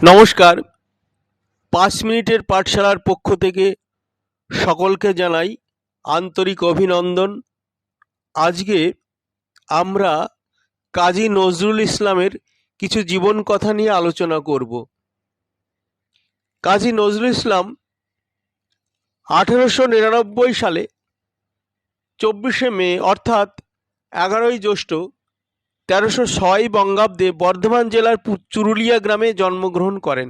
নমস্কার। 5 মিনিটের পাঠশালার পক্ষ থেকে সকলকে জানাই আন্তরিক অভিনন্দন। আজকে আমরা কাজী নজরুল ইসলামের কিছু জীবন কথা নিয়ে আলোচনা করব। কাজী নজরুল ইসলাম 1899 সালে 24শে মে অর্থাৎ 11ই জ্যৈষ্ঠ 1306 বঙ্গাব্দে বর্ধমান জেলার চুরুলিয়া গ্রামে জন্মগ্রহণ করেন।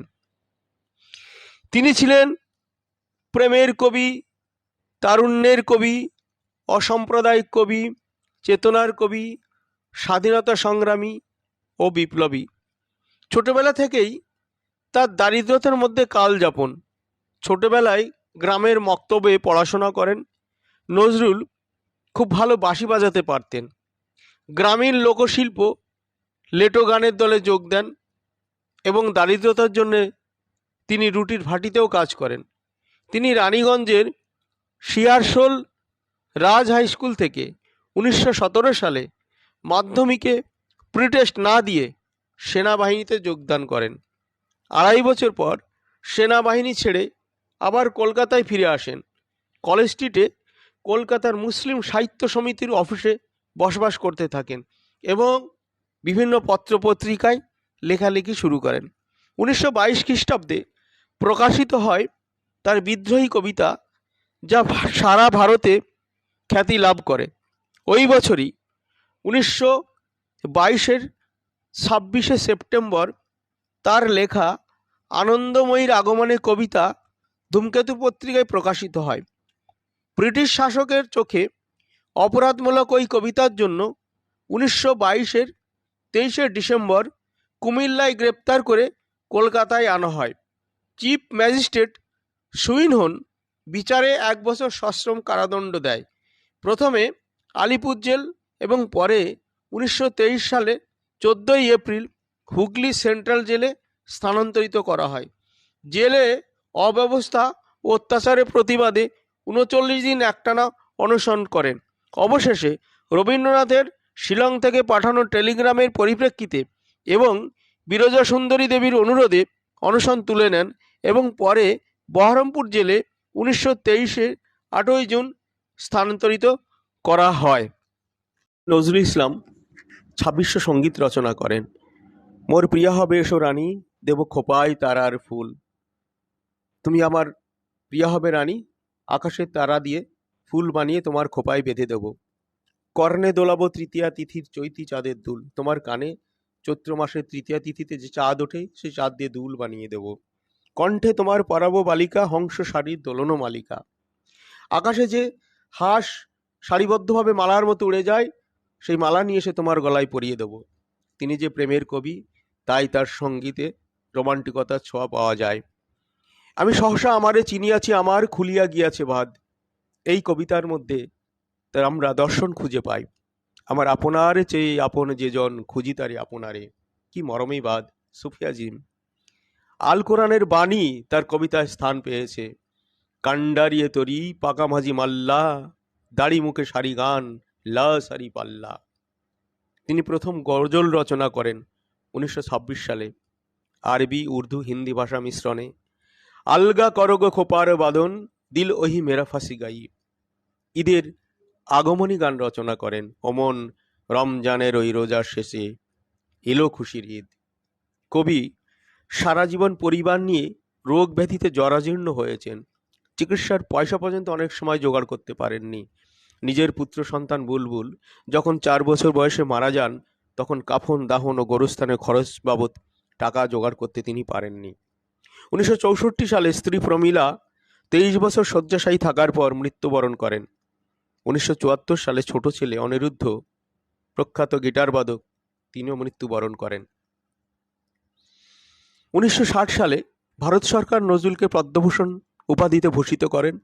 তিনি ছিলেন প্রেমের কবি, তারুণ্যের কবি, অসাম্প্রদায়িক কবি, চেতনার কবি, স্বাধীনতা সংগ্রামী ও বিপ্লবী। ছোটবেলা থেকেই তার দারিদ্রতার মধ্যে কালযাপন। ছোটবেলায় গ্রামের মক্তবে পড়াশোনা করেন। নজরুল খুব ভালো বাঁশি বাজাতে পারতেন। গ্রামীণ লোকশিল্প লেটো গানের দলে যোগ দেন এবং দারিদ্রতার জন্যে তিনি রুটির ভাটিতেও কাজ করেন। তিনি রানীগঞ্জের শিয়ারশোল রাজ হাই স্কুল থেকে 1917 সালে মাধ্যমিকে প্রিটেস্ট না দিয়ে সেনাবাহিনীতে যোগদান করেন। 2.5 বছর পর সেনাবাহিনী ছেড়ে আবার কলকাতায় ফিরে আসেন। কলেজ স্ট্রিটে কলকাতার মুসলিম সাহিত্য সমিতির অফিসে বসবাস করতে থাকেন এবং বিভিন্ন পত্রপত্রিকায় লেখালেখি শুরু করেন। 1922 খ্রিস্টাব্দে প্রকাশিত হয় তার বিদ্রোহী কবিতা, যা সারা ভারতে খ্যাতি লাভ করে। ওই বছরই 1922-এর 26শে সেপ্টেম্বর তার লেখা আনন্দময়ীর আগমনে কবিতা ধূমকেতু পত্রিকায় প্রকাশিত হয়। ব্রিটিশ শাসকের চোখে অপরাধমূলক ওই কবিতার জন্য 1922-এর 23শে ডিসেম্বর কুমিল্লায় গ্রেপ্তার করে কলকাতায় আনা হয়। চিফ ম্যাজিস্ট্রেট সুইনহন বিচারে 1 বছর সশ্রম কারাদণ্ড দেয়। প্রথমে আলিপুর জেল এবং পরে 1923 সালে 14ই এপ্রিল হুগলি সেন্ট্রাল জেলে স্থানান্তরিত করা হয়। জেলে অব্যবস্থা ও অত্যাচারের প্রতিবাদে 39 দিন একটানা অনশন করেন। অবশেষে রবীন্দ্রনাথের শিলং থেকে পাঠানো টেলিগ্রামের পরিপ্রেক্ষিতে এবং বিরজা সুন্দরী দেবীর অনুরোধে অনশন তুলে নেন এবং পরে বহরমপুর জেলে 1923-এ 8ই জুন স্থানান্তরিত করা হয়। নজরুল ইসলাম 2600 সঙ্গীত রচনা করেন। মোর প্রিয়া হবে এসো রানী, দেব খোপায় তারার ফুল। তুমি আমার প্রিয়া হবে রানী, আকাশের তারা দিয়ে ফুল বানিয়ে তোমার খোপায় বেঁধে দেব। কর্ণে দোলাবো তৃতীয়া তিথির চৈতি চাঁদের দুল। তোমার কানে চৈত্র মাসের তৃতীয়া তিথিতে যে চাঁদ ওঠে সেই চাঁদ দিয়ে দুল বানিয়ে দেব। কণ্ঠে তোমার পরাবো বালিকা, হংস শাড়ির দোলন মালিকা। আকাশে যে হাঁস সারিবদ্ধভাবে মালার মতো উড়ে যায়, সেই মালা নিয়ে এসে তোমার গলায় পরিয়ে দেব। তিনি যে প্রেমের কবি, তাই তার সঙ্গীতে রোমান্টিকতার ছোঁয়া পাওয়া যায়। আমি সহসা আমারে চিনিয়াছি, আমার খুলিয়া গিয়াছে বাঁধ। এই কবিতার মধ্যে তার আমরা দর্শন খুঁজে পাই। আমার আপনারে চেয়ে আপন যেজন, খুঁজি তারে আপনারে। কি মরমেই বাদ। সুফিয়া জিম। আল কোরআনের বাণী তার কবিতায় স্থান পেয়েছে। কান্ডারিয়ে তরি পাকামাঝি মাল্লা, দাড়ি মুখে সারি গান, লা সারি পাল্লা। তিনি প্রথম গজল রচনা করেন 1926 সালে আরবি, উর্দু, হিন্দি ভাষা মিশ্রণে। আলগা করগ খোপার বাদন, দিল ওহি মেরা ফাঁসি গাই। ঈদের আগমনী গান রচনা করেন। অমন রমজানের ওই রোজার শেষে এলো খুশির ঈদ। কবি সারা জীবন পরিবার নিয়ে রোগ ব্যাধিতে জরাজীর্ণ হয়েছেন। চিকিৎসার পয়সা পর্যন্ত অনেক সময় জোগাড় করতে পারেননি। নিজের পুত্র সন্তান বুলবুল যখন 4 বছর বয়সে মারা যান, তখন কাফন, দাহন ও গোরস্থানের খরচ বাবদ টাকা জোগাড় করতে তিনি পারেননি। 1964 সালে স্ত্রী প্রমীলা 23 বছর শয্যাশায়ী থাকার পর মৃত্যুবরণ করেন। 1974 সালে ছোট ছেলে অনিরুদ্ধ, প্রখ্যাত গিটারবাদক, তিনিও মৃত্যুবরণ করেন। 1960 সালে ভারত সরকার নজরুলকে পদ্মভূষণ উপাধিতে ভূষিত করেন।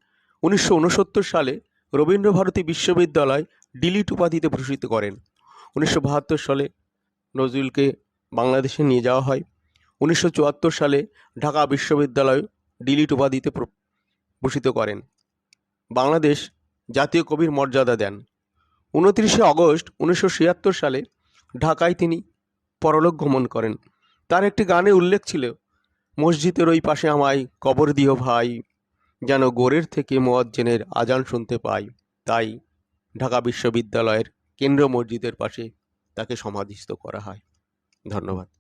1969 সালে রবীন্দ্রভারতী বিশ্ববিদ্যালয় ডিলিট উপাধিতে ভূষিত করেন। 1972 সালে নজরুলকে বাংলাদেশে নিয়ে যাওয়া হয়। 1974 সালে ঢাকা বিশ্ববিদ্যালয় ডিলিট উপাধিতে ভূষিত করেন। বাংলাদেশ জাতীয় কবির মর্যাদা দেন। 29শে আগস্ট 1976 সালে ঢাকায় তিনি পরলোক গমন করেন। তার একটি গানে উল্লেখ ছিল, মসজিদের ওই পাশে আমায় কবর দিও ভাই, যেন গোরের থেকে মুয়াজ্জিনের আজান শুনতে পাই। তাই ঢাকা বিশ্ববিদ্যালয়ের কেন্দ্র মসজিদের পাশে তাকে সমাধিস্থ করা হয়। ধন্যবাদ।